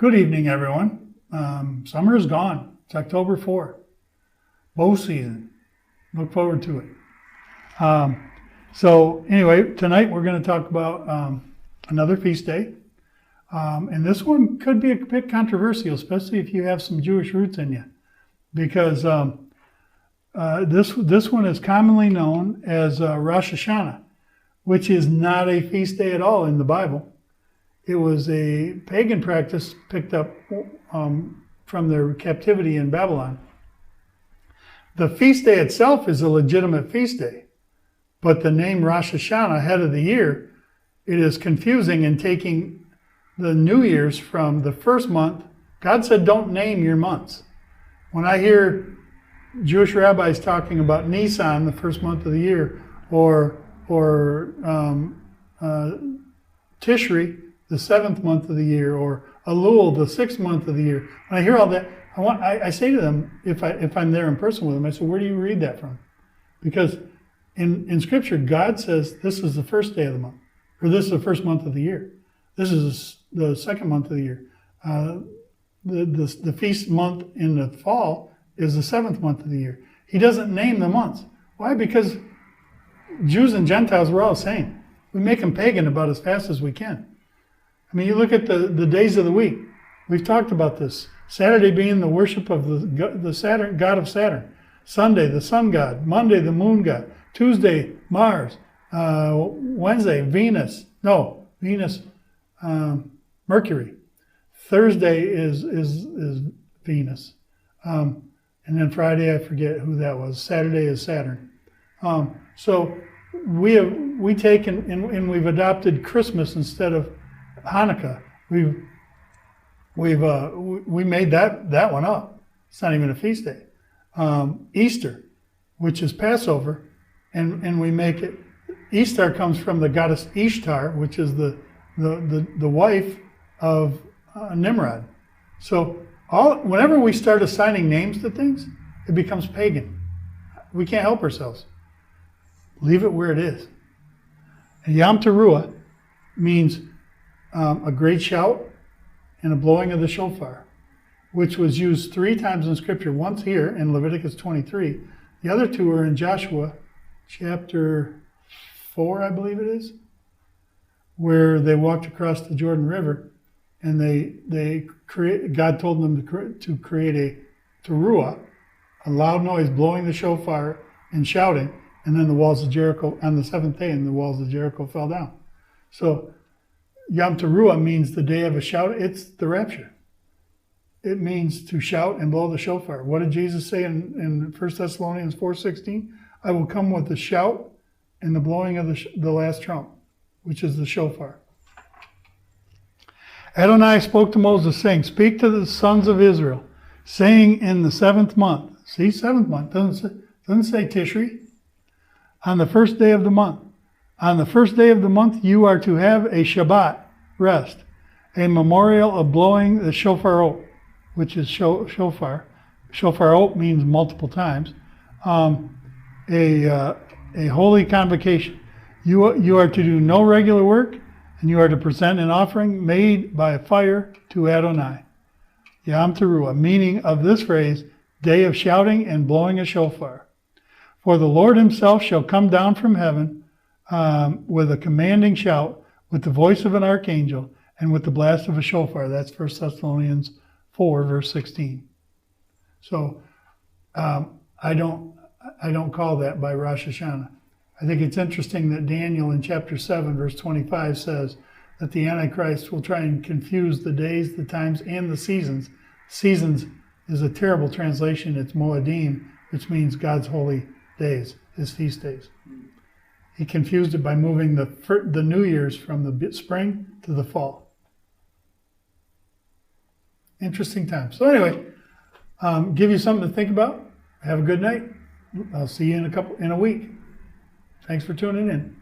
Good evening, everyone. Summer is gone. It's October 4th. Bow season. Look forward to it. So anyway, tonight we're going to talk about another feast day. And this one could be a bit controversial, especially if you have some Jewish roots in you. Because this one is commonly known as Rosh Hashanah, which is not a feast day at all in the Bible. It was a pagan practice picked up from their captivity in Babylon. The feast day itself is a legitimate feast day, but the name Rosh Hashanah, head of the year, it is confusing in taking the New Year's from the first month. God said, don't name your months. When I hear Jewish rabbis talking about Nisan, the first month of the year, or Tishri, the 7th month of the year, or Elul, the 6th month of the year. When I hear all that, I say to them, if I'm there in person with them, I say, where do you read that from? Because in Scripture, God says this is the first day of the month, or this is the first month of the year. This is the second month of the year. The feast month in the fall is the 7th month of the year. He doesn't name the months. Why? Because Jews and Gentiles were all the same. We make them pagan about as fast as we can. I mean, you look at the days of the week. We've talked about this. Saturday being the worship of the Saturn, god of Saturn. Sunday, the sun god. Monday, the moon god. Tuesday, Mars. Wednesday, Venus. Mercury. Thursday is Venus. And then Friday, I forget who that was. Saturday is Saturn. So we take and we've adopted Christmas instead of Hanukkah. We made that one up. It's not even a feast day. Easter, which is Passover, and we make it. Easter comes from the goddess Ishtar, which is the wife of Nimrod. So whenever we start assigning names to things, it becomes pagan. We can't help ourselves. Leave it where it is. And Yom Teruah means a great shout and a blowing of the shofar, which was used 3 times in Scripture. Once here in Leviticus 23. The other 2 are in Joshua chapter 4, I believe it is, where they walked across the Jordan River, and God told them to create a teruah, a loud noise, blowing the shofar and shouting, and then the walls of Jericho on the 7th day, and the walls of Jericho fell down. So Yom Teruah means the day of a shout. It's the rapture. It means to shout and blow the shofar. What did Jesus say in 1 Thessalonians 4:16? I will come with the shout and the blowing of the last trump, which is the shofar. Adonai spoke to Moses, saying, speak to the sons of Israel, saying in the 7th month. See, 7th month. Doesn't say Tishri. On the first day of the month. On the first day of the month, you are to have a Shabbat, rest, a memorial of blowing the shofarot, which is shofar. Shofarot means multiple times. A holy convocation. You are to do no regular work, and you are to present an offering made by fire to Adonai. Yom Teruah, meaning of this phrase, day of shouting and blowing a shofar. For the Lord himself shall come down from heaven with a commanding shout, with the voice of an archangel, and with the blast of a shofar. That's 1 Thessalonians 4, verse 16. So I don't call that by Rosh Hashanah. I think it's interesting that Daniel in chapter 7, verse 25 says that the Antichrist will try and confuse the days, the times, and the seasons. Seasons is a terrible translation. It's Moedim, which means God's holy days, his feast days. He confused it by moving the New Year's from the spring to the fall. Interesting time. So anyway, give you something to think about. Have a good night. I'll see you in a week. Thanks for tuning in.